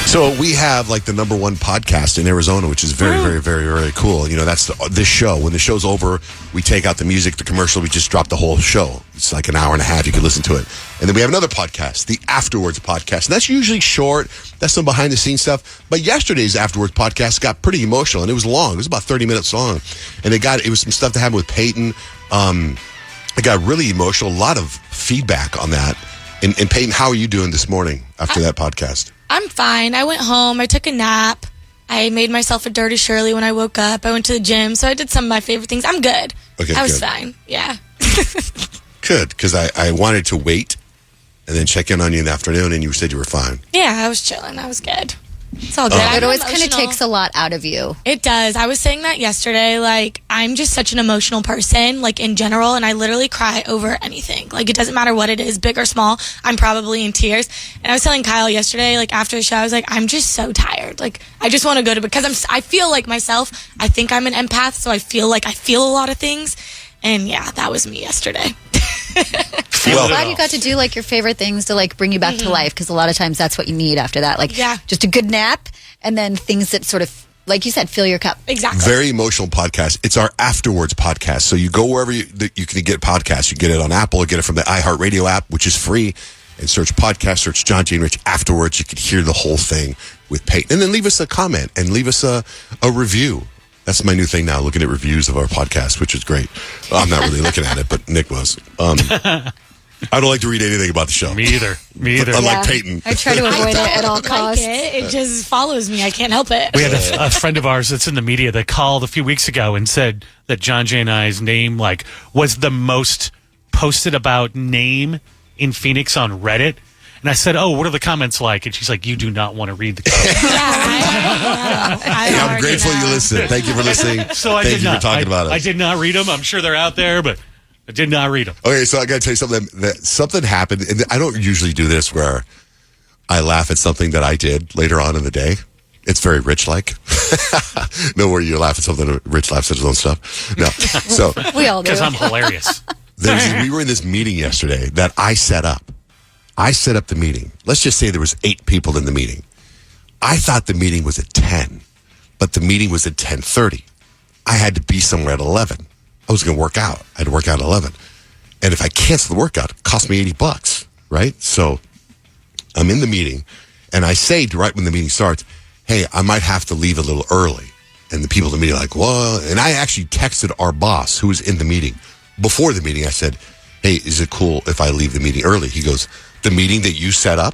So we have like the number one podcast in Arizona, which is very, very, very, very cool. You know, that's this show. When the show's over, we take out the music, the commercial, we just drop the whole show. It's like an hour and a half. You can listen to it. And then we have another podcast, the Afterwards podcast. And that's usually short. That's some behind the scenes stuff. But yesterday's Afterwards podcast got pretty emotional, and it was long. It was about 30 minutes long. And it was some stuff that happened with Peyton. It got really emotional. A lot of feedback on that. And Peyton, how are you doing this morning after that podcast? I'm fine. I went home. I took a nap. I made myself a Dirty Shirley when I woke up. I went to the gym. So I did some of my favorite things. I'm good. Okay, I was fine. Yeah. Good, because I wanted to wait and then check in on you in the afternoon, and you said you were fine. Yeah, I was chilling. I was good. It's all good. It always kind of takes a lot out of you. It does. I was saying that yesterday. Like, I'm just such an emotional person, like, in general, and I literally cry over anything. Like, it doesn't matter what it is, big or small. I'm probably in tears. And I was telling Kyle yesterday, like, after the show, I was like, I'm just so tired. Like, I just want to go to bed because I feel like myself. I think I'm an empath, so I feel like I feel a lot of things. And yeah, that was me yesterday. I'm glad you got to do like your favorite things to like bring you back to life, because a lot of times that's what you need after that. Like just a good nap and then things that sort of, like you said, fill your cup. Exactly. Very emotional podcast. It's our Afterwards podcast. So you go wherever you can get podcasts. You get it on Apple, get it from the iHeartRadio app, which is free, and search podcast, search John J. and Rich Afterwards. You can hear the whole thing with Peyton. And then leave us a comment and leave us a review. That's my new thing now, looking at reviews of our podcast, which is great. Well, I'm not really looking at it, but Nick was. I don't like to read anything about the show. Me either. Unlike Peyton. I try to avoid it at all costs. It just follows me. I can't help it. We had a friend of ours that's in the media that called a few weeks ago and said that John J. and I's name was the most posted about name in Phoenix on Reddit. And I said, "Oh, what are the comments like?" And she's like, "You do not want to read the comments." I'm grateful you listened. Thank you for listening. Thank you for talking about us. I did not read them. I'm sure they're out there, but I did not read them. Okay, so I got to tell you something. Something happened, and I don't usually do this where I laugh at something that I did later on in the day. It's very Rich-like. No, where you laugh at something, Rich laughs at his own stuff. No, so we all do. Because I'm hilarious. We were in this meeting yesterday that I set up. I set up the meeting. Let's just say there was 8 people in the meeting. I thought the meeting was at 10, but the meeting was at 10:30. I had to be somewhere at 11. I was going to work out. I had to work out at 11. And if I cancel the workout, it cost me $80, right? So I'm in the meeting, and I say right when the meeting starts, hey, I might have to leave a little early. And the people in the meeting are like, well, and I actually texted our boss who was in the meeting. Before the meeting, I said, hey, is it cool if I leave the meeting early? He goes, the meeting that you set up?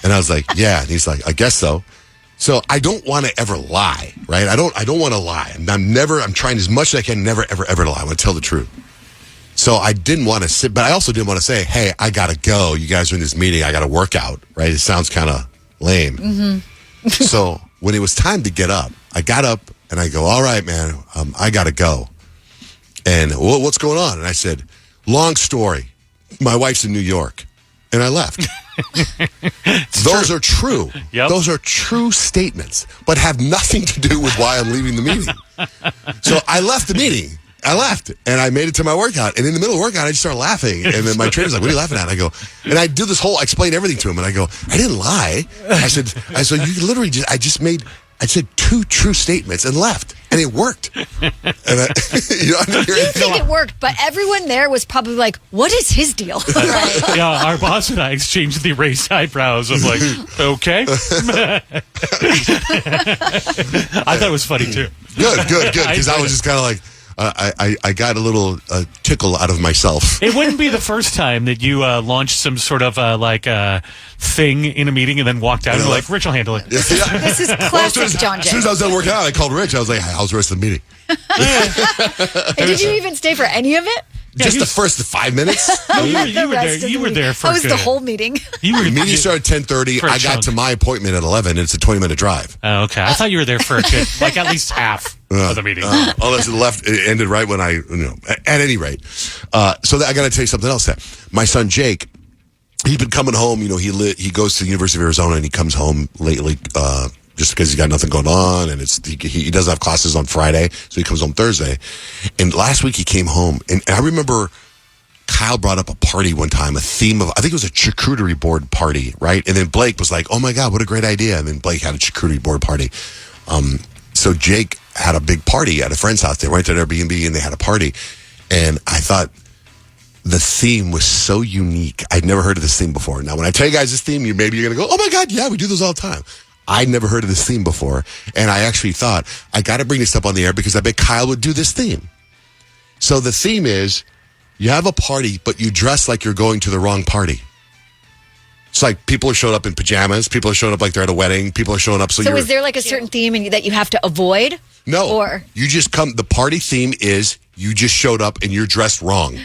And I was like, yeah. And he's like, I guess so. So I don't want to ever lie, right? I don't want to lie. I'm trying as much as I can never, ever, ever lie. I want to tell the truth. So I didn't want to sit, but I also didn't want to say, hey, I got to go. You guys are in this meeting. I got to work out, right? It sounds kind of lame. Mm-hmm. So when it was time to get up, I got up and I go, all right, man, I got to go. And what's going on? And I said, long story. My wife's in New York. And I left. Those are true. Yep. Those are true statements, but have nothing to do with why I'm leaving the meeting. So I left the meeting. I left, and I made it to my workout. And in the middle of the workout, I just started laughing. And then my trainer's like, what are you laughing at? And I go, and I do this whole, I explain everything to him. And I go, I didn't lie. I said, you literally I said 2 true statements and left. And it worked. And you think it worked, but everyone there was probably like, what is his deal? Right. Yeah, our boss and I exchanged the raised eyebrows of like, okay. I thought it was funny too. Good. Because I was just kind of like, I got a little tickle out of myself. It wouldn't be the first time that you launched some sort of thing in a meeting and then walked out and like, Rich will handle it. Yeah. This is classic John J. As soon as I was done working out, I called Rich. I was like, how's the rest of the meeting? And did you even stay for any of it? Yeah, just the first 5 minutes. No, you were there for that was the whole meeting. The meeting started at 10:30. I got to my appointment at 11, and it's a 20-minute drive. Oh, okay. I thought you were there for a bit, like at least half of the meeting. Unless it ended right when at any rate. So I got to tell you something else. My son Jake, he's been coming home. He goes to the University of Arizona, and he comes home lately just because he's got nothing going on, and he doesn't have classes on Friday, so he comes home Thursday. And last week he came home, and I remember Kyle brought up a party one time, a theme of, I think it was a charcuterie board party, right? And then Blake was like, oh my God, what a great idea. And then Blake had a charcuterie board party. So Jake had a big party at a friend's house. They went to an Airbnb and they had a party. And I thought the theme was so unique. I'd never heard of this theme before. Now, when I tell you guys this theme, maybe you're going to go, oh my God, yeah, we do this all the time. I'd never heard of this theme before. And I actually thought, I got to bring this up on the air because I bet Kyle would do this theme. So the theme is, you have a party, but you dress like you're going to the wrong party. It's like people are showing up in pajamas. People are showing up like they're at a wedding. People are showing up. So is there like a certain theme that you have to avoid? No. Or you just come. The party theme is you just showed up and you're dressed wrong.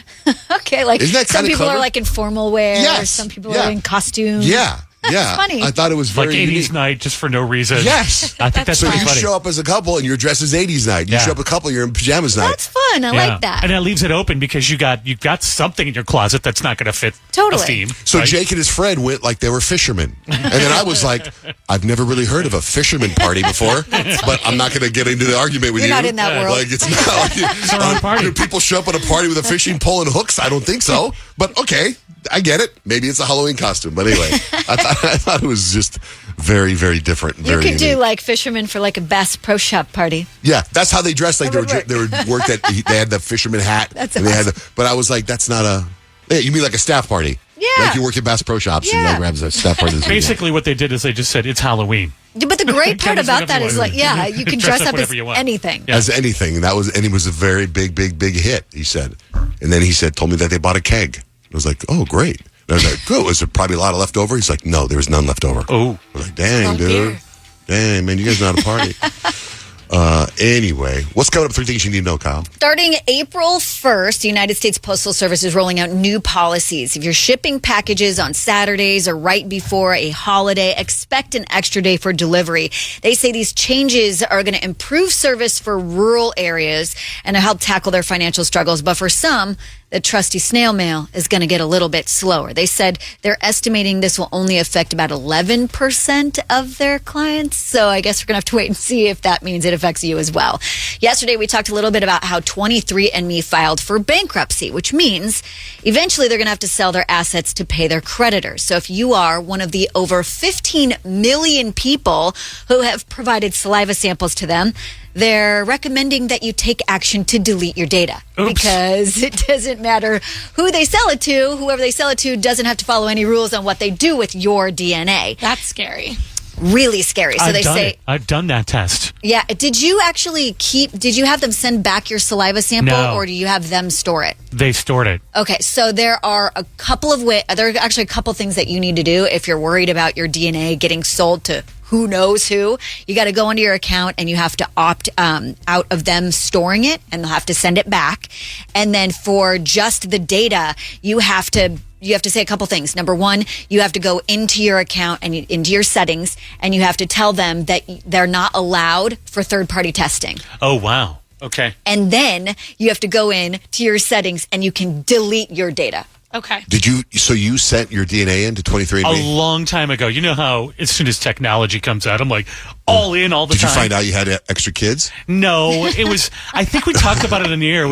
Okay, like Isn't that some people clever? are like in formal wear. Yes. Some people are in costumes. Yeah. Yeah. funny. I thought it was very like 80s unique. night just for no reason. Yes. I think that's So pretty you funny. show up as a couple and you're dressed as 80s night. You Yeah. show up a couple, you're in pajamas night. That's fun. I like that. And that leaves it open because you've got something in your closet that's not going to fit Totally. a theme. So right? Jake and his friend went like they were fishermen. And then I was like, I've never really heard of a fisherman party before, but I'm not going to get into the argument with You're you. not in that world. Like, it's not like the wrong party. do people show up at a party with a fishing pole and hooks? I don't think so. But okay, I get it. Maybe it's a Halloween costume. But anyway, I thought it was just very, very different. And You very could do unique. like fishermen for like a Bass Pro Shop party. Yeah, that's how they dressed. Like That they would were worked at. They had the fisherman hat. That's and they had awesome. but I was like, that's not a. Yeah, you mean like a staff party? Yeah. Like you work at Bass Pro Shops and Yeah. like grabs a staff party. Basically, what they did is they just said it's Halloween. But the great part Dress about up that as is like, yeah, you can dress up as whatever you want. anything. Yeah. As anything. And it was a very big hit, he said. And then he told me that they bought a keg. I was like, oh, great. And I was like, good. Was there probably a lot of left over? He's like, no, there was none left over. Oh. I was like, dang, Oh, dude. dear. Dang, man, you guys know how to party. Anyway, what's coming up? 3 things you need to know, Kyle. Starting April 1st, the United States Postal Service is rolling out new policies. If you're shipping packages on Saturdays or right before a holiday, expect an extra day for delivery. They say these changes are going to improve service for rural areas and to help tackle their financial struggles. But for some, the trusty snail mail is going to get a little bit slower. They said they're estimating this will only affect about 11% of their clients. So I guess we're going to have to wait and see if that means it affects you as well. Yesterday, we talked a little bit about how 23andMe filed for bankruptcy, which means eventually they're going to have to sell their assets to pay their creditors. So if you are one of the over 15 million people who have provided saliva samples to them, they're recommending that you take action to delete your data. Oops. Because it doesn't matter who they sell it to. Whoever they sell it to doesn't have to follow any rules on what they do with your DNA. That's scary. Really scary. So I've done that test. yeah. Did you have them send back your saliva sample No. or do you have them store it? They stored it. Okay, so there are a couple of there are actually a couple things that you need to do if you're worried about your DNA getting sold to who knows who. You got to go into your account and you have to opt out of them storing it, and they'll have to send it back. And then for just the data, you have to say a couple things. Number one, you have to go into your account and into your settings, and you have to tell them that they're not allowed for third-party testing. Oh, wow. Okay. And then you have to go in to your settings and you can delete your data. Okay. So you sent your DNA in to 23andMe? A long time ago. You know how as soon as technology comes out, I'm like all in all the Did time. you find out you had extra kids? No, it was, I think we talked about it in the air. It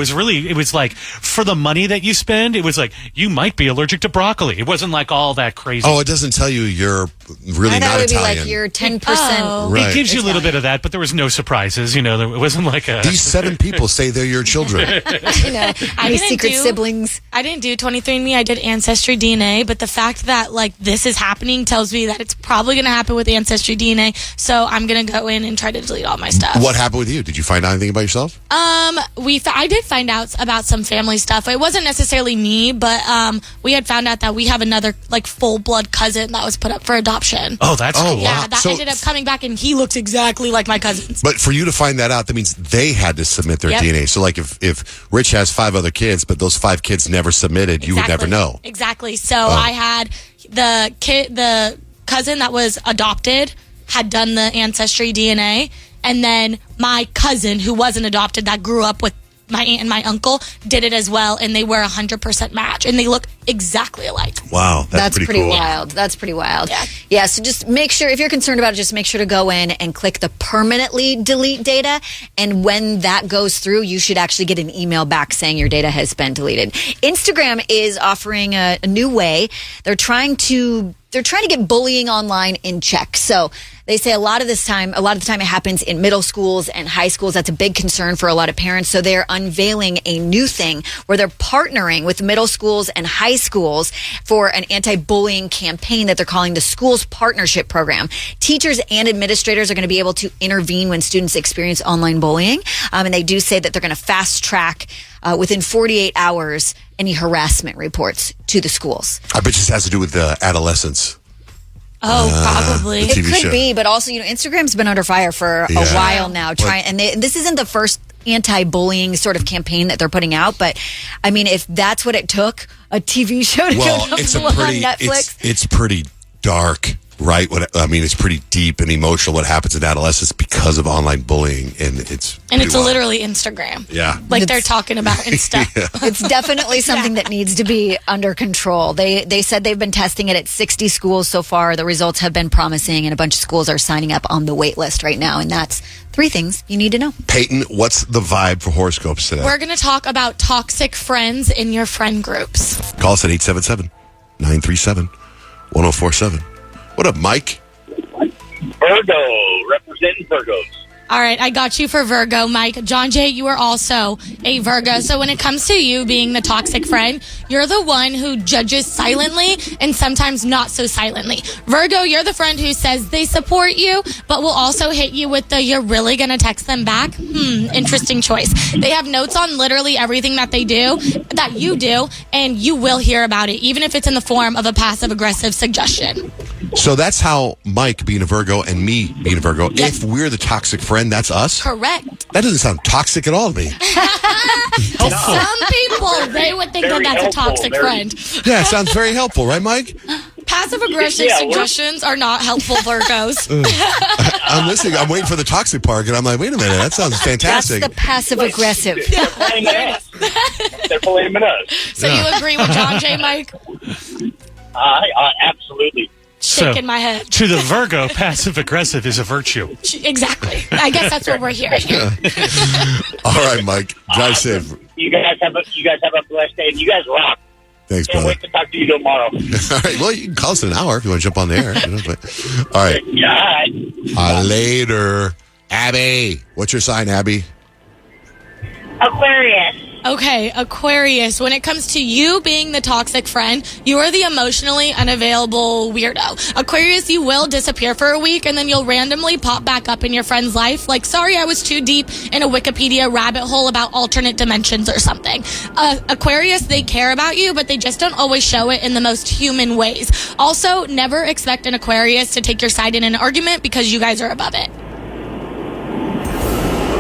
was like, for the money that you spend, it was like, you might be allergic to broccoli. It wasn't like all that crazy. Oh, it doesn't tell you you're really I thought not it would Italian. be like you're 10%. Oh. Right. It gives you a little bit of that, but there was no surprises. You know, it wasn't like a. These 7 people say they're your children. You know, any secret siblings. I didn't do 23andMe. I did Ancestry DNA, but the fact that like this is happening tells me that it's probably going to happen with Ancestry DNA. So I'm going to go in and try to delete all my stuff. What happened with you? Did you find out anything about yourself? I did find out about some family stuff. It wasn't necessarily me, but we had found out that we have another like full blood cousin that was put up for adoption. Oh, that's cool. Yeah, wow. that So- ended up coming back, and he looks exactly like my cousins. But for you to find that out, that means they had to submit their Yep. DNA. So like if Rich has 5 other kids, but those 5 kids never submitted, you would never know. Exactly. So I had the cousin that was adopted had done the Ancestry DNA, and then my cousin who wasn't adopted that grew up with my aunt and my uncle did it as well, and they were 100% match, and they look exactly alike. Wow, that's pretty cool. wild. That's pretty wild. Yeah. So just make sure, if you're concerned about it, just make sure to go in and click the permanently delete data. And when that goes through, you should actually get an email back saying your data has been deleted. Instagram is offering a new way. They're trying to get bullying online in check. So they say a lot of the time it happens in middle schools and high schools. That's a big concern for a lot of parents. So they're unveiling a new thing where they're partnering with middle schools and high schools for an anti-bullying campaign that they're calling the Schools Partnership Program. Teachers and administrators are going to be able to intervene when students experience online bullying. And they do say that they're going to fast track within 48 hours any harassment reports to the schools. I bet this has to do with adolescence. Oh, probably. It could be, but also, Instagram's been under fire for a while now. And this isn't the first anti-bullying sort of campaign that they're putting out, but I mean, if that's what it took, a TV show to go on Netflix. It's pretty dark, right? It's pretty deep and emotional what happens in adolescence because of online bullying, and it's literally Instagram. Yeah, they're talking about and stuff. It's definitely something that needs to be under control. They said they've been testing it at 60 schools so far. The results have been promising, and a bunch of schools are signing up on the wait list right now. And that's 3 things you need to know. Peyton, what's the vibe for horoscopes today? We're going to talk about toxic friends in your friend groups. Call us at 877-937-1047. What up, Mike? Virgo, representing Virgos. All right, I got you for Virgo, Mike. John Jay, you are also a Virgo. So when it comes to you being the toxic friend, you're the one who judges silently and sometimes not so silently. Virgo, you're the friend who says they support you, but will also hit you with the, you're really going to text them back? Interesting choice. They have notes on literally everything that they do, that you do, and you will hear about it, even if it's in the form of a passive-aggressive suggestion. So that's how Mike, being a Virgo, and me, being a Virgo, if we're the toxic friend, that's us? Correct. That doesn't sound toxic at all to me. To some people, they would think that that's a toxic friend. Yeah, it sounds very helpful, right, Mike? Passive-aggressive suggestions are not helpful, Virgos. I'm listening. I'm waiting for the toxic part, and I'm like, wait a minute, that sounds fantastic. That's the passive-aggressive. They're blaming us. So you agree with John Jay, Mike? Absolutely. Shaking my head. To the Virgo, passive-aggressive is a virtue. Exactly. I guess that's what we're hearing here. All right, Mike. Drive safe. You guys have a blessed day. You guys rock. Thanks, Can't brother. wait to talk to you tomorrow. All right. Well, you can call us in an hour if you want to jump on the air. All right. Yeah. Later. Abby. What's your sign, Abby? Aquarius. Okay, Aquarius, when it comes to you being the toxic friend, you are the emotionally unavailable weirdo. Aquarius, you will disappear for a week and then you'll randomly pop back up in your friend's life. Like, sorry, I was too deep in a Wikipedia rabbit hole about alternate dimensions or something. Aquarius, they care about you, but they just don't always show it in the most human ways. Also, never expect an Aquarius to take your side in an argument because you guys are above it.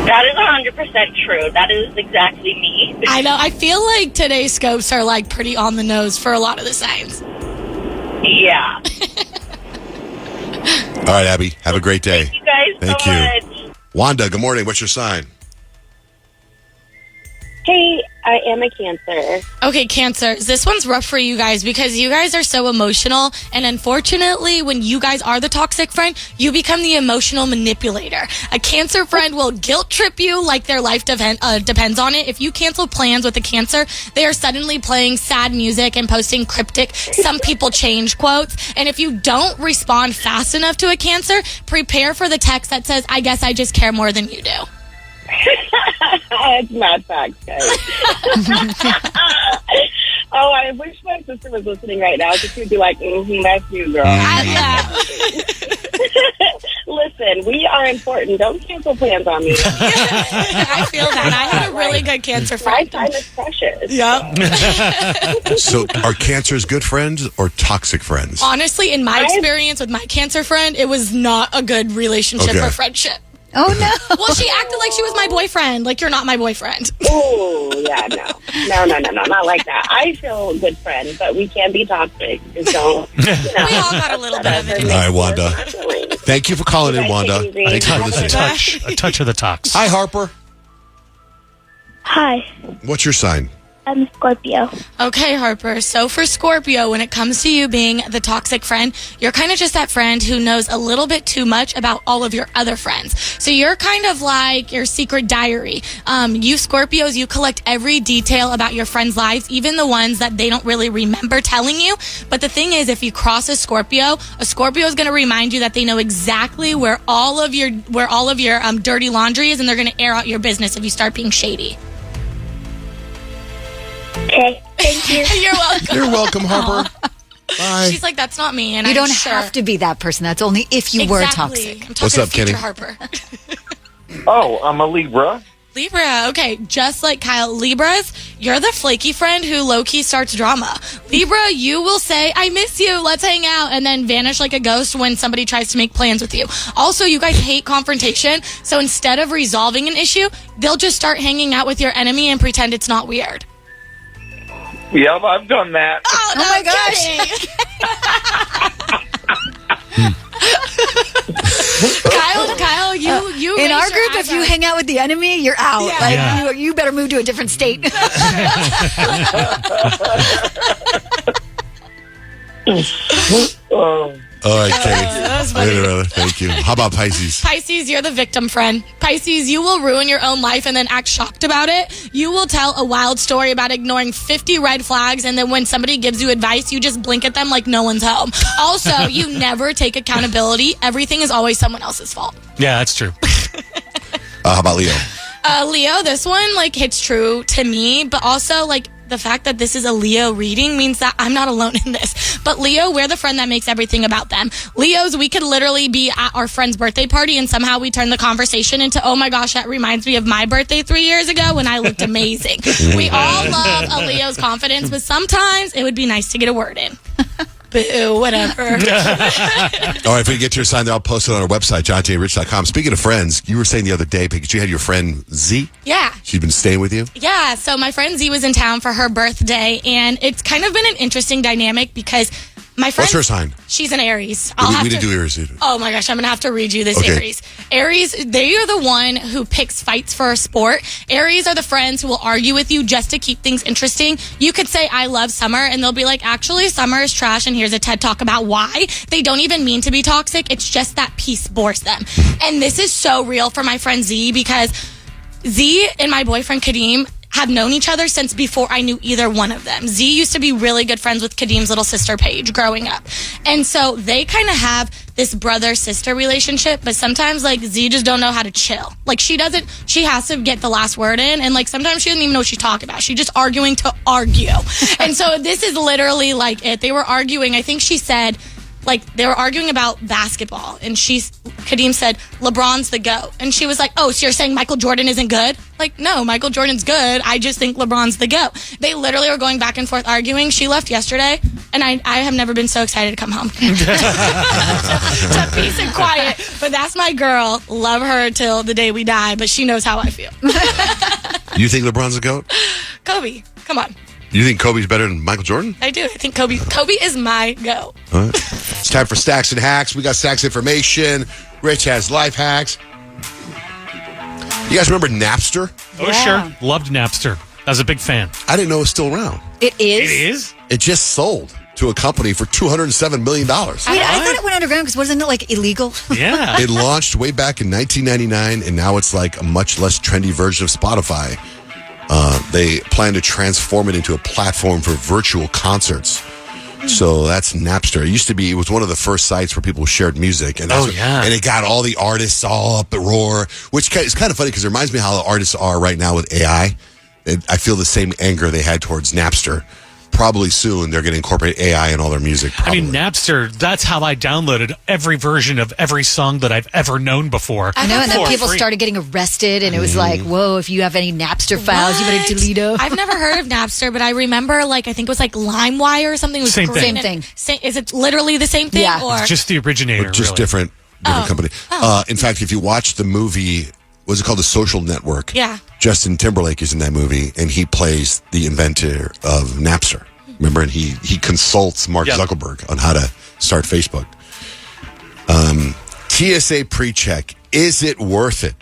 That is 100% true. That is exactly me. I know. I feel like today's scopes are like pretty on the nose for a lot of the signs. Yeah. All right, Abby. Have a great day. Thank you guys so much. Wanda, good morning. What's your sign? Hey, I am a Cancer. Okay, Cancers. This one's rough for you guys because you guys are so emotional. And unfortunately, when you guys are the toxic friend, you become the emotional manipulator. A Cancer friend will guilt trip you like their life depends on it. If you cancel plans with a Cancer, they are suddenly playing sad music and posting cryptic, some people change quotes. And if you don't respond fast enough to a Cancer, prepare for the text that says, I guess I just care more than you do. It's mad facts, guys. Oh, I wish my sister was listening right now because she'd be like, that's you, girl. Listen, we are important. Don't cancel plans on me. I feel that. I had a really good Cancer My friend. time is precious. Yep. So are Cancers good friends or toxic friends? Honestly, in my experience with my Cancer friend, it was not a good relationship or friendship. Oh, no. Well, she acted like she was my boyfriend. Like, you're not my boyfriend. Oh, yeah, no, not like that. I feel good friend, but we can be toxic. Just don't, We all got a little bit of it. All right, Wanda. Thank you for calling in, Wanda. Take it easy. Thank you for listening. A touch of the tox. Hi, Harper. Hi, What's your sign? I'm Scorpio. Okay, Harper. So for Scorpio, when it comes to you being the toxic friend, you're kind of just that friend who knows a little bit too much about all of your other friends. So you're kind of like your secret diary. You Scorpios, you collect every detail about your friends' lives, even the ones that they don't really remember telling you. But the thing is, if you cross a Scorpio is going to remind you that they know exactly where all of your dirty laundry is, and they're going to air out your business if you start being shady. Okay, thank you. You're welcome. You're welcome, Harper. Bye. She's like, that's not me. And You I'm don't sure. have to be that person. That's only if you were Exactly. toxic. I'm talking What's to up, future Kenny? Harper. Oh, I'm a Libra. Libra, okay, just like Kyle, Libras, you're the flaky friend who low-key starts drama. Libra, you will say, I miss you, let's hang out, and then vanish like a ghost when somebody tries to make plans with you. Also, you guys hate confrontation, so instead of resolving an issue, they'll just start hanging out with your enemy and pretend it's not weird. Yep, I've done that. Oh, no my gosh. Kyle, you In raise our your group, if you eyebrows. hang out with the enemy, you're out. Yeah. Like Yeah. you better move to a different state. All right, Kenny. that was funny. Later, brother. Thank you. How about Pisces? Pisces, you're the victim friend. Pisces, you will ruin your own life and then act shocked about it. You will tell a wild story about ignoring 50 red flags, and then when somebody gives you advice, you just blink at them like no one's home. Also, you never take accountability. Everything is always someone else's fault. Yeah, that's true. How about Leo? Leo, this one like hits true to me, but also like the fact that this is a Leo reading means that I'm not alone in this. But Leo, we're the friend that makes everything about them. Leos, we could literally be at our friend's birthday party and somehow we turn the conversation into, oh my gosh, that reminds me of my birthday 3 years ago when I looked amazing. We all love a Leo's confidence, but sometimes it would be nice to get a word in. Boo, whatever. All right, if we get to your sign there, I'll post it on our website, johnjrich.com. Speaking of friends, you were saying the other day, because you had your friend Z. Yeah. She'd been staying with you. Yeah, so my friend Z was in town for her birthday, and it's kind of been an interesting dynamic because my friend... What's her sign? She's an Aries. We didn't do Aries either. Oh my gosh, I'm going to have to read you this Okay. Aries. Aries, they are the one who picks fights for a sport. Aries are the friends who will argue with you just to keep things interesting. You could say, I love summer, and they'll be like, actually, summer is trash, and here's a TED Talk about why. They don't even mean to be toxic. It's just that peace bores them. And this is so real for my friend Z, because Z and my boyfriend Kadeem have known each other since before I knew either one of them. Z used to be really good friends with Kadeem's little sister Paige growing up. And so they kind of have this brother-sister relationship, but sometimes like Z just don't know how to chill. Like she has to get the last word in, and like sometimes she doesn't even know what she's talking about. She's just arguing to argue. And so this is literally like it. They were arguing, I think she said, like they were arguing about basketball, and Kadeem said LeBron's the GOAT, and she was like, oh, so you're saying Michael Jordan isn't good? Like, no, Michael Jordan's good, I just think LeBron's the GOAT. They literally were going back and forth arguing. She left yesterday, and I have never been so excited to come home to peace and quiet. But that's my girl. Love her till the day we die, but she knows how I feel. You think LeBron's a GOAT? Kobe, come on. You think Kobe's better than Michael Jordan? I do. I think Kobe is my GOAT. All right. It's time for Stacks and Hacks. We got Stacks information. Rich has life hacks. You guys remember Napster? Oh, sure. Loved Napster. I was a big fan. I didn't know it was still around. It is. It is? It just sold to a company for $207 million. Wait, I thought it went underground because wasn't it like illegal? Yeah. It launched way back in 1999, and now it's like a much less trendy version of Spotify. They plan to transform it into a platform for virtual concerts. So that's Napster. It was one of the first sites where people shared music. And and it got all the artists all up at roar, which is kind of funny because it reminds me how the artists are right now with AI. I feel the same anger they had towards Napster. Probably soon they're going to incorporate AI in all their music. Probably. I mean, Napster, that's how I downloaded every version of every song that I've ever known before. I know, and then For people free. started getting arrested, and it was like, whoa, if you have any Napster files, you better What? delete them. I've never heard of Napster, but I remember, like, I think it was like LimeWire or something. It was Same green thing. and- Is it literally the same thing? Yeah. Or? It's just the originator, Just really. different company. In fact, if you watch the movie, was it called The Social Network? Yeah. Justin Timberlake is in that movie, and he plays the inventor of Napster. Remember, and he consults Mark Zuckerberg on how to start Facebook. TSA pre-check, is it worth it?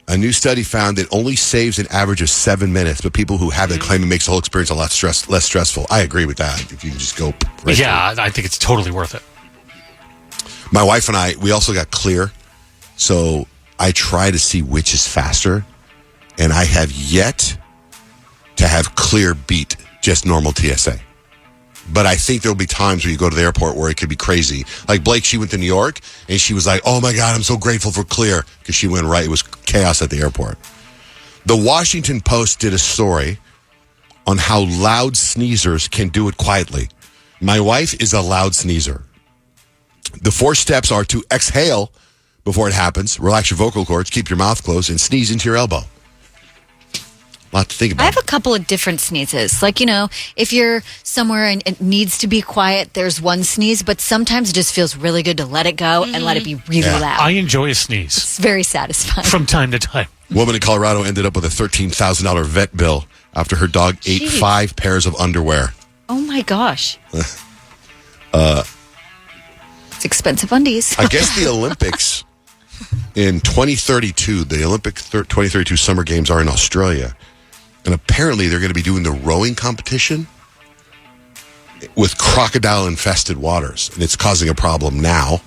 A new study found it only saves an average of 7 minutes, but people who have it claim it makes the whole experience a lot less stressful. I agree with that. If you can just go right Yeah, I think it's totally worth it. My wife and I, we also got Clear. So I try to see which is faster. And I have yet to have Clear beat just normal TSA. But I think there'll be times where you go to the airport where it could be crazy. Like Blake, she went to New York and she was like, oh my God, I'm so grateful for Clear. Because she went right. It was chaos at the airport. The Washington Post did a story on how loud sneezers can do it quietly. My wife is a loud sneezer. The 4 steps are to exhale before it happens, relax your vocal cords, keep your mouth closed, and sneeze into your elbow. A lot to think about. I have a couple of different sneezes. Like, if you're somewhere and it needs to be quiet, there's one sneeze, but sometimes it just feels really good to let it go and let it be really loud. I enjoy a sneeze It's very satisfying. from time to time. Woman in Colorado ended up with a $13,000 vet bill after her dog ate Jeez. 5 pairs of underwear. Oh my gosh. It's expensive undies. I guess the Olympics in 2032, the Olympic 2032 Summer Games are in Australia. And apparently they're going to be doing the rowing competition with crocodile-infested waters. And it's causing a problem now.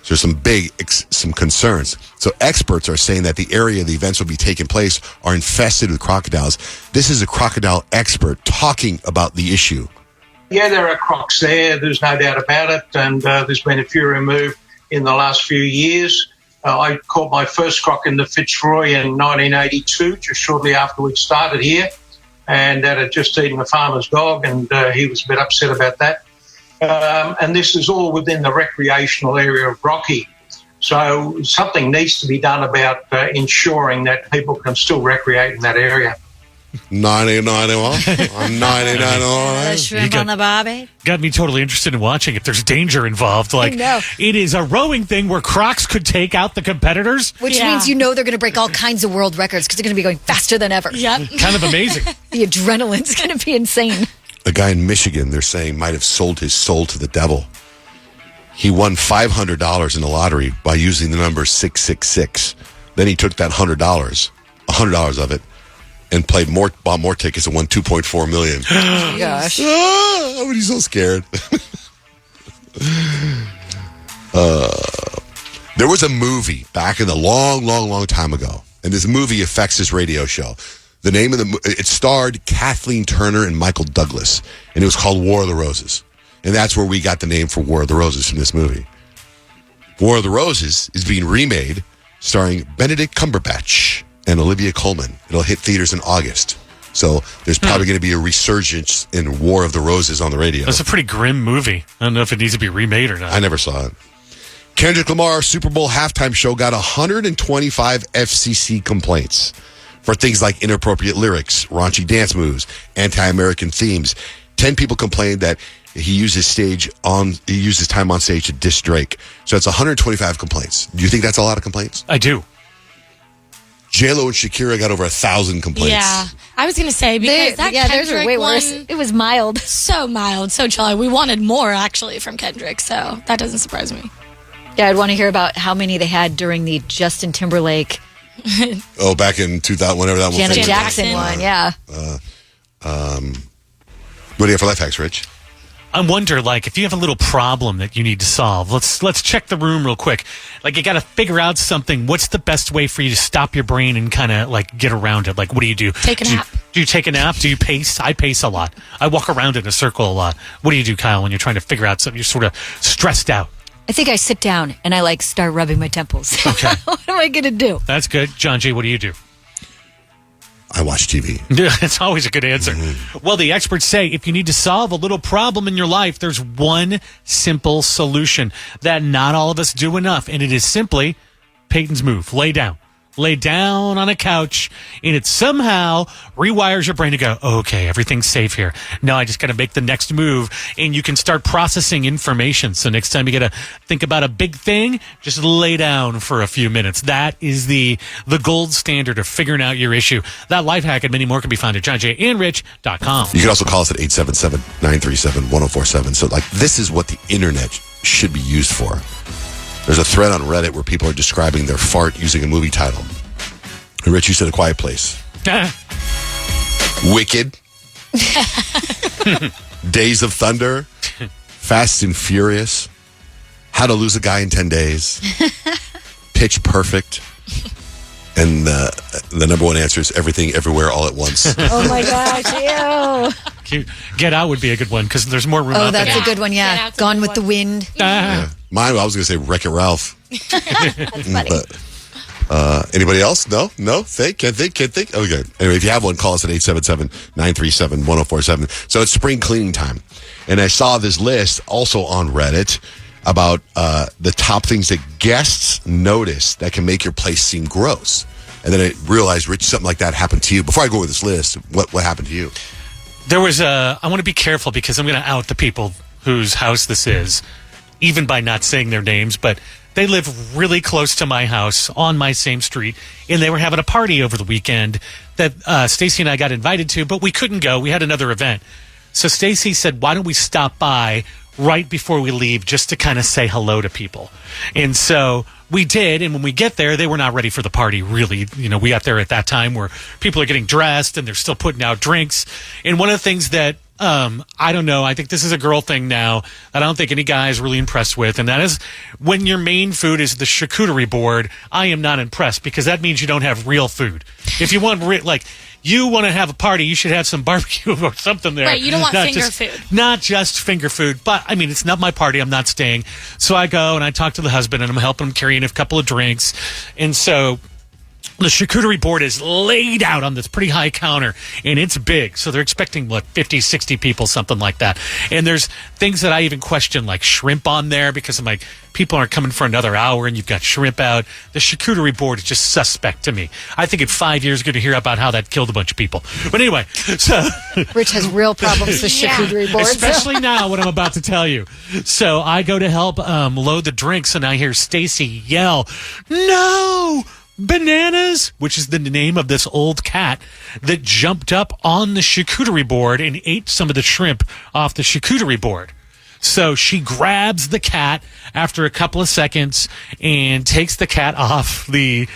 So there's some concerns. So experts are saying that the area the events will be taking place are infested with crocodiles. This is a crocodile expert talking about the issue. Yeah, there are crocs there. There's no doubt about it. And there's been a few removed in the last few years. I caught my first croc in the Fitzroy in 1982, just shortly after we'd started here. And that had just eaten a farmer's dog, and he was a bit upset about that. And this is all within the recreational area of Rocky. So something needs to be done about ensuring that people can still recreate in that area. 99 Shrimp on the barbie. Got me totally interested in watching if there's danger involved. Like, know. it is a rowing thing where Crocs could take out the competitors. Which Yeah. means they're going to break all kinds of world records because they're going to be going faster than ever. Yep. Kind of amazing. The adrenaline's going to be insane. A guy in Michigan, they're saying, might have sold his soul to the devil. He won $500 in the lottery by using the number 666. Then he took that $100 of it, and bought more tickets and won $2.4 million. Gosh. But he's so scared. There was a movie back in the long time ago, and this movie affects this radio show. The name of it starred Kathleen Turner and Michael Douglas, and it was called War of the Roses. And that's where we got the name for War of the Roses from this movie. War of the Roses is being remade, starring Benedict Cumberbatch and Olivia Colman. It'll hit theaters in August. So there's probably going to be a resurgence in War of the Roses on the radio. That's a pretty grim movie. I don't know if it needs to be remade or not. I never saw it. Kendrick Lamar's Super Bowl halftime show got 125 FCC complaints for things like inappropriate lyrics, raunchy dance moves, anti-American themes. 10 people complained that he used his time on stage to diss Drake. So it's 125 complaints. Do you think that's a lot of complaints? I do. J-Lo and Shakira got over 1,000 complaints. Yeah. I was going to say, because that theirs were Kendrick way one, worse. It was mild. so mild, so chill. We wanted more, actually, from Kendrick, so that doesn't surprise me. Yeah, I'd want to hear about how many they had during the Justin Timberlake, Oh, back in 2000, whenever that one Janet was. Jackson Jackson. one. Yeah. What do you have for life hacks, Rich? I wonder, like, if you have a little problem that you need to solve, let's check the room real quick. Like, you got to figure out something. What's the best way for you to stop your brain and kind of, like, get around it? Like, what do you do? Take a nap. Do you take a nap? Do you pace? I pace a lot. I walk around in a circle a lot. What do you do, Kyle, when you're trying to figure out something? You're sort of stressed out. I think I sit down and I start rubbing my temples. Okay. What am I going to do? That's good. John G., what do you do? I watch TV. That's always a good answer. Well, the experts say if you need to solve a little problem in your life, there's one simple solution that not all of us do enough, and it is simply Peyton's move. Lay down. Lay down on a couch, and it somehow rewires your brain to go, okay, everything's safe here. No, I just got to make the next move, and you can start processing information. So next time you got to think about a big thing, just lay down for a few minutes. That is the gold standard of figuring out your issue. That life hack and many more can be found at johnjandrich.com. You can also call us at 877-937-1047. So, this is what the internet should be used for. There's a thread on Reddit where people are describing their fart using a movie title. And Rich, you said A Quiet Place. Wicked. Days of Thunder. Fast and Furious. How to Lose a Guy in 10 Days. Pitch Perfect. And the number one answer is Everything, Everywhere, All at Once. Oh my gosh, ew. Get Out would be a good one because there's more room Oh, out there. that's a good one, Get yeah. Out's a Gone good with one. the Wind. Yeah. Mine, I was going to say Wreck-It Ralph. That's funny. Anybody else? No? Can't think. Okay. Anyway, if you have one, call us at 877-937-1047. So it's spring cleaning time. And I saw this list also on Reddit about the top things that guests notice that can make your place seem gross. And then I realized, Rich, something like that happened to you. Before I go with this list, what happened to you? There was I want to be careful because I'm going to out the people whose house this is, even by not saying their names, but they live really close to my house on my same street, and they were having a party over the weekend that Stacy and I got invited to, but we couldn't go. We had another event. So Stacy said, why don't we stop by right before we leave just to kind of say hello to people? And so we did, and when we get there, they were not ready for the party, really. You know, we got there at that time where people are getting dressed and they're still putting out drinks. And one of the things that, I don't know, I think this is a girl thing now that I don't think any guy is really impressed with, and that is when your main food is the charcuterie board, I am not impressed because that means you don't have real food. If you want, you want to have a party, you should have some barbecue or something there. Right, you don't want Not finger just- food. Not just finger food, but I mean, it's not my party. I'm not staying. So I go and I talk to the husband and I'm helping him carry in a couple of drinks. And so the charcuterie board is laid out on this pretty high counter and it's big. So they're expecting, 50, 60 people, something like that. And there's things that I even question, like shrimp on there because I'm like, people aren't coming for another hour and you've got shrimp out. The charcuterie board is just suspect to me. I think in 5 years, you're going to hear about how that killed a bunch of people. But anyway, so Rich has real problems with Yeah. charcuterie boards. especially now, what I'm about to tell you. So I go to help load the drinks, and I hear Stacy yell, "No! Bananas!" which is the name of this old cat that jumped up on the charcuterie board and ate some of the shrimp off the charcuterie board. So she grabs the cat after a couple of seconds and takes the cat off the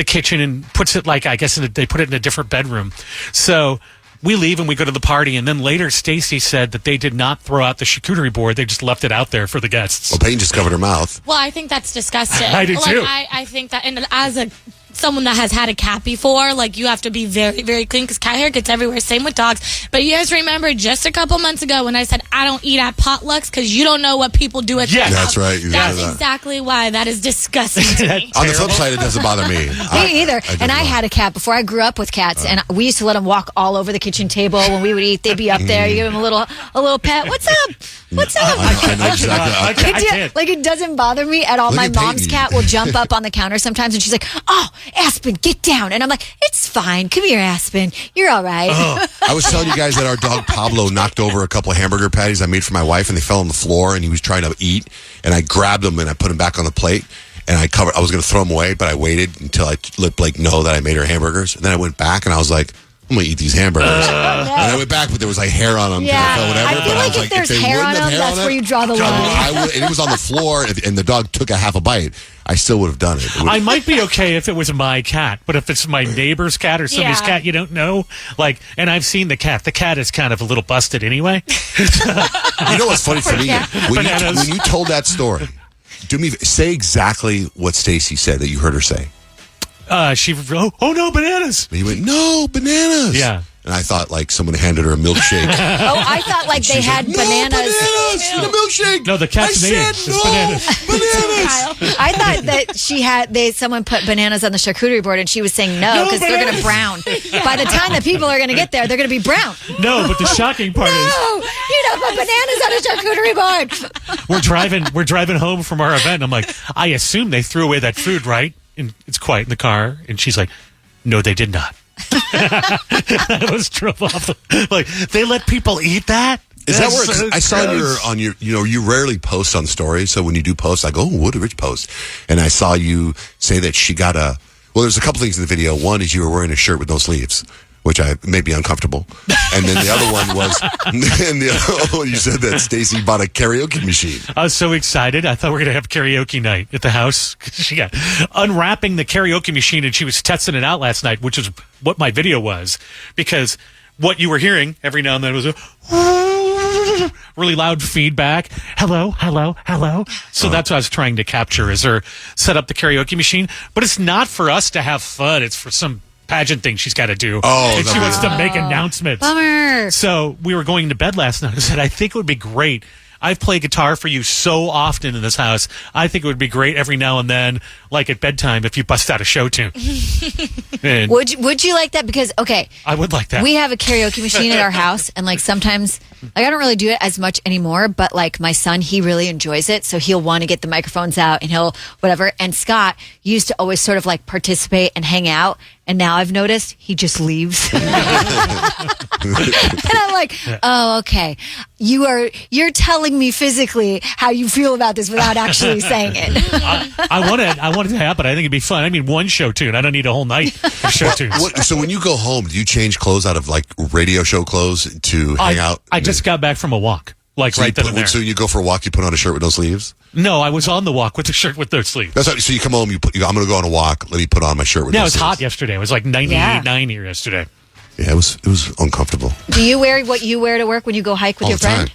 kitchen and puts it, I guess they put it in a different bedroom. So we leave and we go to the party, and then later Stacy said that they did not throw out the charcuterie board; they just left it out there for the guests. Well, Peyton just covered her mouth. Well, I think that's disgusting. I do too. I think that, and as someone that has had a cat before, you have to be very, very clean because cat hair gets everywhere. Same with dogs. But you guys remember just a couple months ago when I said I don't eat at potlucks because you don't know what people do at Yes. their That's house. right. You That's said that. exactly why. That is disgusting to me. On the flip side, it doesn't bother me. Me either. And I had a cat before. I grew up with cats, and we used to let them walk all over the kitchen table when we would eat. They'd be up there. You give them a little pet. What's up? What's up? I know exactly. I can't. It doesn't bother me at all. Look My at mom's Peyton. cat will jump up on the counter sometimes, and she's like, "Oh, Aspen, get down!" And I'm like, "It's fine. Come here, Aspen. You're all right." I was telling you guys that our dog Pablo knocked over a couple of hamburger patties I made for my wife, and they fell on the floor, and he was trying to eat, and I grabbed them and I put them back on the plate, and I was going to throw them away, but I waited until I let Blake know that I made her hamburgers, and then I went back and I was like, I'm going to eat these hamburgers. And I went back, but there was hair on them. Yeah. Whatever, I feel but like was if there's they hair wouldn't on have them, hair that's on where it, you draw the and line. it was on the floor, and the dog took a half a bite. I still would have done it. I might be okay if it was my cat, but if it's my neighbor's cat or somebody's Yeah. cat you don't know, and I've seen the cat is kind of a little busted anyway. You know what's funny for me? Bananas. When you told that story, say exactly what Stacy said that you heard her say. Oh no, bananas! And you went, no, bananas. Yeah. And I thought someone handed her a milkshake. Oh, I thought they She's had like, bananas. No, bananas in a milkshake. No, the cat's I name said is no, bananas. I thought that someone put bananas on the charcuterie board, and she was saying no No because they're going to brown. By the time the people are going to get there, they're going to be brown. No, but the shocking part is No, you don't put bananas on a charcuterie board. we're driving home from our event, and I'm like, I assume they threw away that food, right? And it's quiet in the car, and she's like, no, they did not. I was drove off. They let people eat that? Is that That's where so I saw gross. on your you rarely post on stories. So when you do post, I go, oh, what did Rich post? And I saw you say that she got there's a couple things in the video. One is you were wearing a shirt with no sleeves, which I may be uncomfortable. And then the other one was, and the other one, you said that Stacy bought a karaoke machine. I was so excited. I thought we were going to have karaoke night at the house. She got unwrapping the karaoke machine and she was testing it out last night, which is what my video was. Because what you were hearing every now and then was a really loud feedback. Hello, hello, hello. So that's what I was trying to capture is her set up the karaoke machine. But it's not for us to have fun. It's for some pageant thing she's got to do. Oh, and she wants to make announcements. Bummer. So we were going to bed last night. I said, I think it would be great. I've played guitar for you so often in this house. I think it would be great every now and then, like at bedtime, if you bust out a show tune. And Would you like that? Because, okay, I would like that. we have a karaoke machine at our house, and like sometimes, like I don't really do it as much anymore, but like my son, he really enjoys it, so he'll want to get the microphones out and he'll whatever. And Scott used to always sort of like participate and hang out, and now I've noticed he just leaves. And I'm like, oh, okay. You're telling me physically how you feel about this without actually saying it. I want it to happen. I think it'd be fun. I mean, one show tune. I don't need a whole night of show tunes. So when you go home, do you change clothes out of like radio show clothes to hang out? I just got back from a walk, like So right then and there. So you go for a walk, you put on a shirt with no sleeves? No, I was on the walk with the shirt with no sleeves. That's how, so you come home, I'm going to go on a walk, let me put on my shirt with Yeah, no it was sleeves. hot yesterday. It was like 98.9 here yesterday. Yeah, it was uncomfortable. Do you wear what you wear to work when you go hike with All your the time. friend?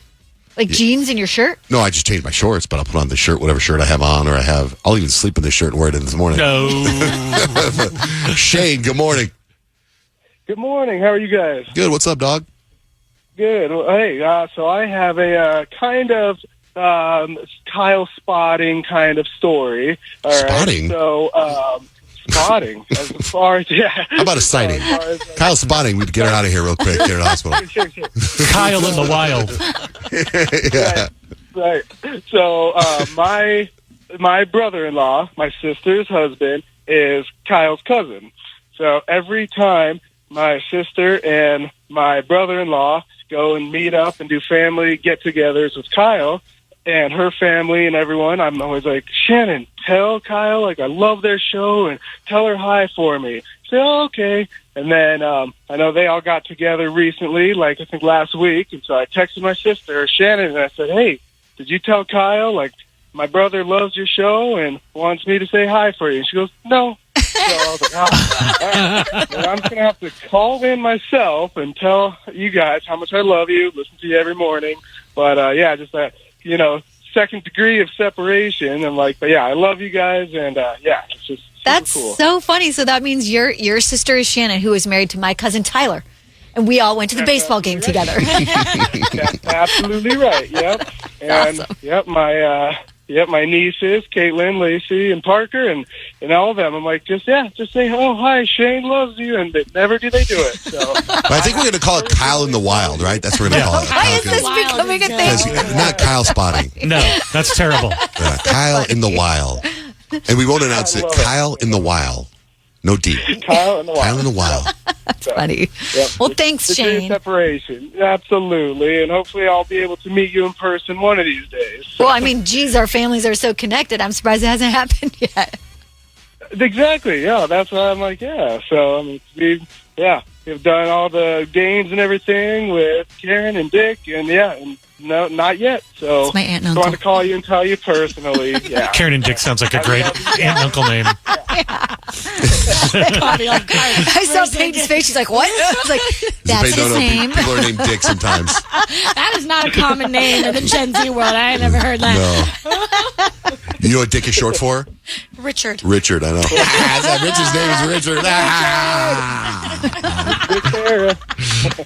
Like jeans and your shirt? No, I just change my shorts, but I'll put on the shirt, whatever shirt I have on, or I'll even sleep in this shirt and wear it in this morning. No. Shane, good morning. Good morning. How are you guys? Good, what's up, dog? Good. Well, hey, so I have a kind of Kyle spotting kind of story. All right. Spotting? So, spotting. As far as, yeah. How about a sighting? Kyle spotting, we'd get her out of here real quick, get her to the hospital. Sure. Kyle in the wild. Yeah. Right. So, my brother-in-law, my sister's husband, is Kyle's cousin. So every time my sister and my brother-in-law go and meet up and do family get-togethers with Kyle and her family and everyone, I'm always like, Shannon, tell Kyle, like, I love their show and tell her hi for me. She said, oh, okay. And then I know they all got together recently, like I think last week, and so I texted my sister, Shannon, and I said, hey, did you tell Kyle, like, my brother loves your show and wants me to say hi for you? And she goes, no. So I was like, oh, all right. Well, I'm going to have to call in myself and tell you guys how much I love you, listen to you every morning. But, yeah, just that, second degree of separation. And, like, but, yeah, I love you guys. And, yeah, it's just super That's cool. so funny. So that means your sister is Shannon, who is married to my cousin Tyler. And we all went to the baseball game together. That's absolutely right. Yep. And, awesome. Yep, my nieces, Caitlin, Lacey, and Parker, and all of them. I'm like, just say, oh, hi, Shane loves you, and never do they do it. So I think we're going to call it Kyle in the Wild, right? That's what we're going to call it. Why is Kyle this in the- becoming a Because- thing? not Kyle spotting. No, that's terrible. Kyle in the Wild. And we won't announce it. love it. Kyle in the Wild. No D. Kyle in the Wild. Kyle in the Wild. Funny. Yep. Well, thanks, Degree of Shane. separation. Absolutely. And hopefully I'll be able to meet you in person one of these days. Well, I mean, geez, our families are so connected. I'm surprised it hasn't happened yet. Exactly. Yeah, that's why I'm like, yeah. So, I mean, we've done all the games and everything with Karen and Dick, and yeah, and no, not yet. So, It's my aunt and I uncle. want to call you and tell you personally. Yeah. Karen and Dick sounds like a great aunt and uncle name. I saw Peyton's face. She's like, what? I was like, that's his name. People are named Dick sometimes. That is not a common name in the Gen Z world. I ain't never heard that. No. You know what Dick is short for? Richard. Richard, I know. Richard's name is Richard. Good Sarah.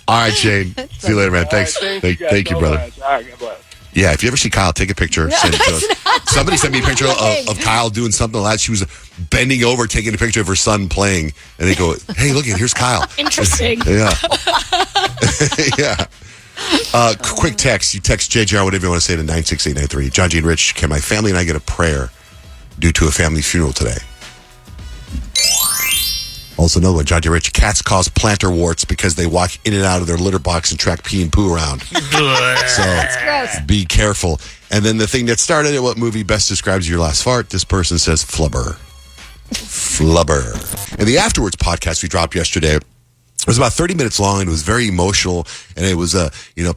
All right, Shane. See you later, man. Thanks. All right, thank you, guys Thank you, so brother. much. All right, God bless. Yeah, if you ever see Kyle, take a picture. Send it to us. Somebody sent me a picture of Kyle doing something like that. She was bending over, taking a picture of her son playing. And they go, hey, look, here's Kyle. Interesting. Yeah. Yeah. Quick text. You text JJR, whatever you want to say, to 96893. John G. and Rich, can my family and I get a prayer due to a family funeral today? Also, another one, John G. Rich. Cats cause plantar warts because they walk in and out of their litter box and track pee and poo around. So Gross. be careful. And then the thing that started it, what movie best describes your last fart? This person says flubber. Flubber. In the Afterwards podcast we dropped yesterday, It was about 30 minutes long, and it was very emotional. And it was,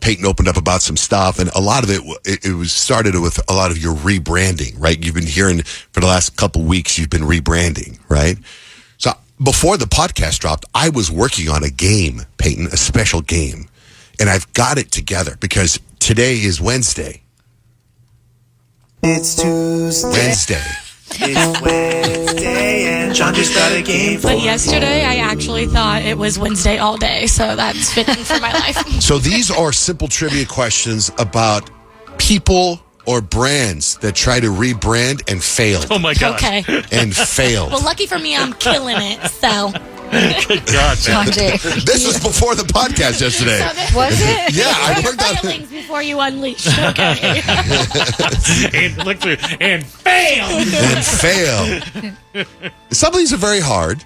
Peyton opened up about some stuff, and a lot of it was started with a lot of your rebranding, right? You've been hearing for the last couple weeks, you've been rebranding, right? So before the podcast dropped, I was working on a game, Peyton, a special game, and I've got it together because today is Wednesday. It's Tuesday. Wednesday. It's Wednesday, and John just got a game for But yesterday, I actually thought it was Wednesday all day, so that's fitting for my life. So these are simple trivia questions about people or brands that try to rebrand and fail. Oh, my God. Okay. And failed. Well, lucky for me, I'm killing it, so. Good God, John man. Jay. This was before the podcast yesterday. Was it? Yeah, I worked on it. Failings before you unleash. Okay. And look through and fail. And fail. Some of these are very hard.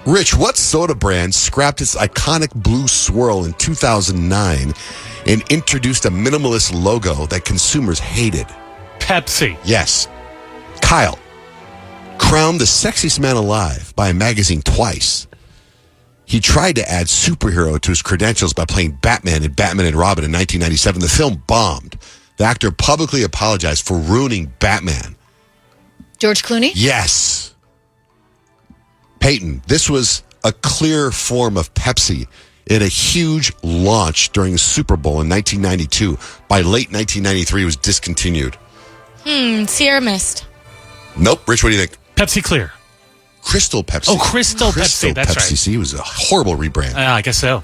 Rich, what soda brand scrapped its iconic blue swirl in 2009 and introduced a minimalist logo that consumers hated? Pepsi. Yes. Kyle, crowned the sexiest man alive by a magazine twice. He tried to add superhero to his credentials by playing Batman in Batman and Robin in 1997. The film bombed. The actor publicly apologized for ruining Batman. George Clooney? Yes. Peyton, this was a clear form of Pepsi in a huge launch during the Super Bowl in 1992. By late 1993, it was discontinued. Sierra Mist. Nope. Rich, what do you think? Pepsi Clear. Crystal Pepsi. Oh, Crystal Pepsi. That's right. See, it was a horrible rebrand. I guess so.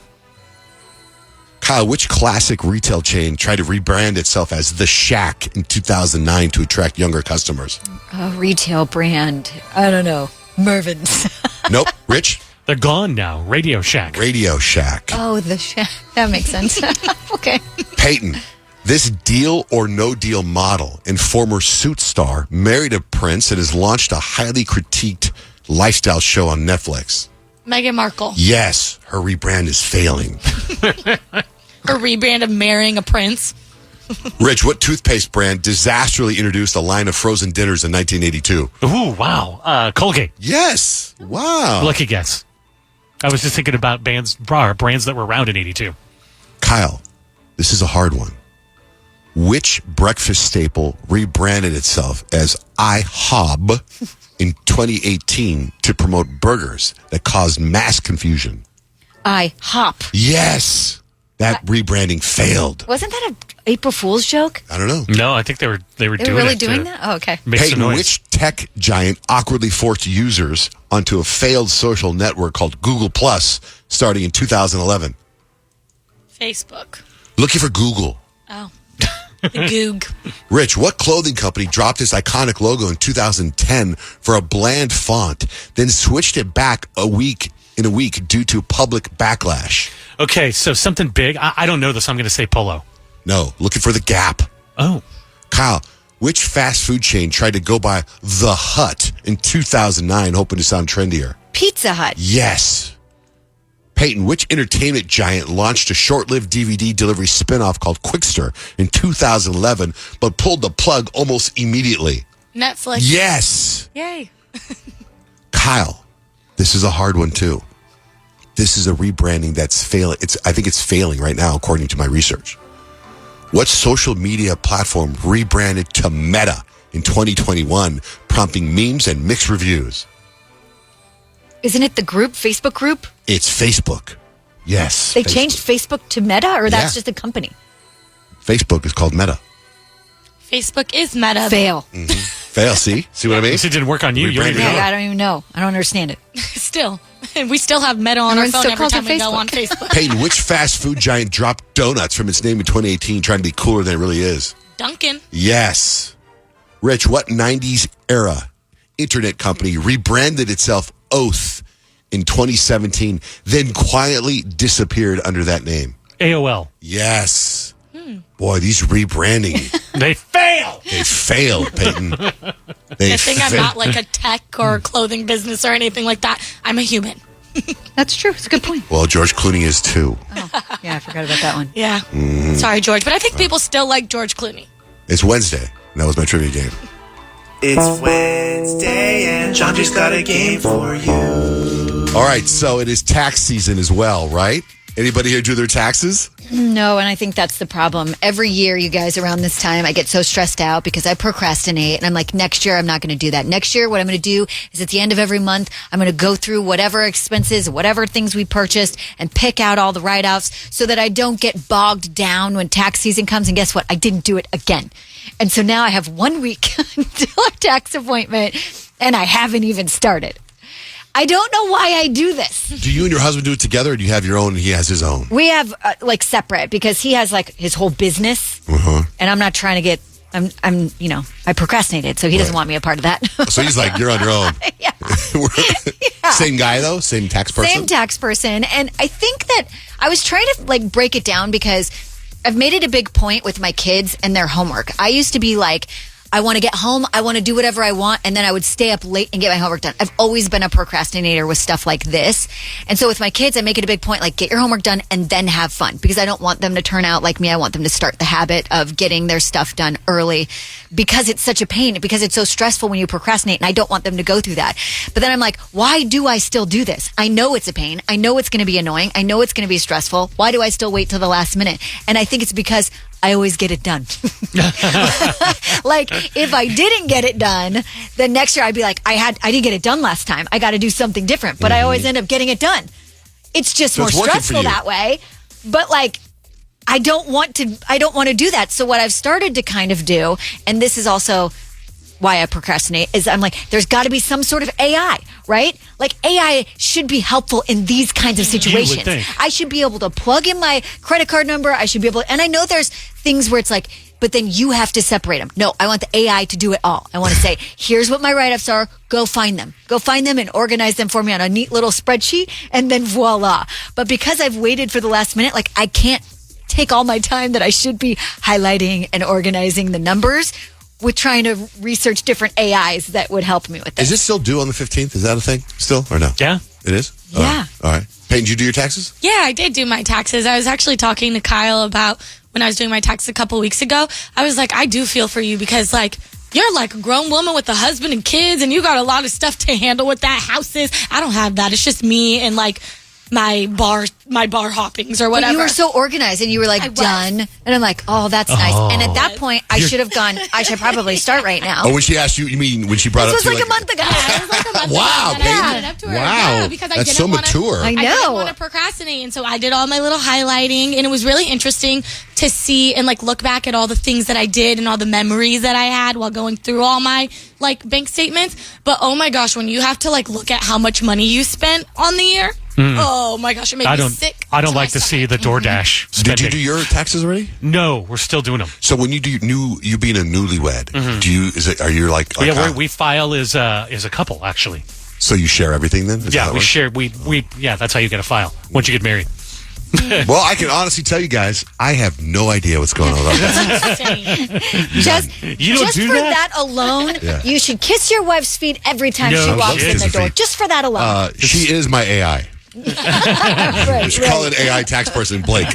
Kyle, which classic retail chain tried to rebrand itself as The Shack in 2009 to attract younger customers? A retail brand. I don't know. Mervin's. Nope. Rich? They're gone now. Radio Shack. Radio Shack. Oh, that makes sense. Okay. Peyton, this Deal or No Deal model and former Suit star married a prince and has launched a highly critiqued lifestyle show on Netflix. Meghan Markle. Yes, her rebrand is failing. Her rebrand of marrying a prince. Rich, what toothpaste brand disastrously introduced a line of frozen dinners in 1982? Ooh, wow. Colgate. Yes. Wow. Lucky guess. I was just thinking about brands that were around in 82. Kyle, this is a hard one. Which breakfast staple rebranded itself as IHOB in 2018 to promote burgers that caused mass confusion? IHOP. Yes. That rebranding failed. Wasn't that an April Fool's joke? I don't know. No, I think they were They doing were really it doing to that? Oh, okay. make some Peyton, noise. which tech giant awkwardly forced users onto a failed social network called Google Plus starting in 2011? Facebook. Looking for Google. Oh. The Goog. Rich, what clothing company dropped its iconic logo in 2010 for a bland font, then switched it back in a week due to public backlash? Okay, so something big. I don't know this. I'm going to say Polo. No, looking for the Gap. Oh. Kyle, which fast food chain tried to go by The Hut in 2009, hoping to sound trendier? Pizza Hut. Yes. Peyton, which entertainment giant launched a short-lived DVD delivery spinoff called Quickster in 2011, but pulled the plug almost immediately? Netflix. Yes. Yay. Kyle, this is a hard one too. This is a rebranding that's failing. I think it's failing right now, according to my research. What social media platform rebranded to Meta in 2021, prompting memes and mixed reviews? Isn't it the group, Facebook group? It's Facebook. Yes. They Facebook. changed Facebook to Meta, or that's Yeah. just a company? Facebook is called Meta. Facebook is Meta. Fail. Fail, see? See what I mean? This didn't work on you. You don't even Rebranding. know. Yeah, I don't even know. I don't understand it. Still. We still have Meta on our Everyone phone still every calls it time we go Facebook. on Facebook. Peyton, which fast food giant dropped donuts from its name in 2018 trying to be cooler than it really is? Duncan. Yes. Rich, what 90s era internet company rebranded itself Oath in 2017, then quietly disappeared under that name? AOL. Yes. Boy, these rebranding, They fail. they failed, Peyton. They Good thing I'm failed. not like a tech or clothing business or anything like that. I'm a human. That's true. It's a good point. Well, George Clooney is too. Yeah, I forgot about that one. Yeah. Sorry, George. But I think people still like George Clooney. It's Wednesday. And that was my trivia game. It's Wednesday, and John just got a game for you. All right, so it is tax season as well, right? Anybody here do their taxes? No, and I think that's the problem. Every year, you guys, around this time, I get so stressed out because I procrastinate. And I'm like, next year, I'm not going to do that. Next year, what I'm going to do is at the end of every month, I'm going to go through whatever expenses, whatever things we purchased, and pick out all the write-offs so that I don't get bogged down when tax season comes. And guess what? I didn't do it again. And so now I have 1 week until our tax appointment, and I haven't even started. I don't know why I do this. Do you and your husband do it together, or do you have your own and he has his own? We have separate because he has his whole business, and I'm not trying to get. I procrastinated, so he doesn't want me a part of that. So he's like, you're on your own. Yeah. Same guy though, same tax person. Same tax person, and I think that I was trying to break it down because I've made it a big point with my kids and their homework. I used to be like, I want to get home, I want to do whatever I want, and then I would stay up late and get my homework done. I've always been a procrastinator with stuff like this. And so with my kids, I make it a big point, get your homework done and then have fun, because I don't want them to turn out like me. I want them to start the habit of getting their stuff done early, because it's such a pain, because it's so stressful when you procrastinate, and I don't want them to go through that. But then I'm like, why do I still do this? I know it's a pain. I know it's going to be annoying. I know it's going to be stressful. Why do I still wait till the last minute? And I think it's because I always get it done. If I didn't get it done, then next year I'd be like, I didn't get it done last time. I got to do something different. But I always end up getting it done. It's just more stressful that way. But I don't want to do that. So what I've started to kind of do, and this is also why I procrastinate, is I'm like, there's got to be some sort of AI, right? AI should be helpful in these kinds of situations. I should be able to plug in my credit card number. I should be able to, and I know there's things where it's but then you have to separate them. No, I want the AI to do it all. I want to say, here's what my write-ups are. Go find them. Go find them and organize them for me on a neat little spreadsheet, and then voila. But because I've waited for the last minute, I can't take all my time that I should be highlighting and organizing the numbers with trying to research different AIs that would help me with this. Is this still due on the 15th? Is that a thing still or no? Yeah. It is? Yeah. All right. Peyton, did you do your taxes? Yeah, I did do my taxes. I was actually talking to Kyle about when I was doing my taxes a couple weeks ago. I was like, I do feel for you because, you're a grown woman with a husband and kids, and you got a lot of stuff to handle with that. Houses. I don't have that. It's just me and, my bar hoppings or whatever. But you were so organized, and you were done. And I'm like, oh, that's nice. And at that point, I should have gone, I should probably start right now. Oh, when she asked you mean when she brought this up to you? This was a month ago. Yeah, it was a month wow, ago. I brought it up to her. Wow. Yeah, because that's so mature. I know. I didn't want to procrastinate, and so I did all my little highlighting, and it was really interesting to see and look back at all the things that I did and all the memories that I had while going through all my bank statements. But oh my gosh, when you have to look at how much money you spent on the year, oh my gosh, it made me sick. I don't like to see the DoorDash spending. Did you do your taxes already? No, we're still doing them. So when you do you being a newlywed, are you we file as a couple actually. So you share everything then? Yeah, we share. We that's how you get a file once you get married. Well, I can honestly tell you guys, I have no idea what's going on about that. Just do for that? that alone, you should kiss your wife's feet every time she walks in the door. Just for that alone. She is my AI. Right, Call it AI tax person, Blake.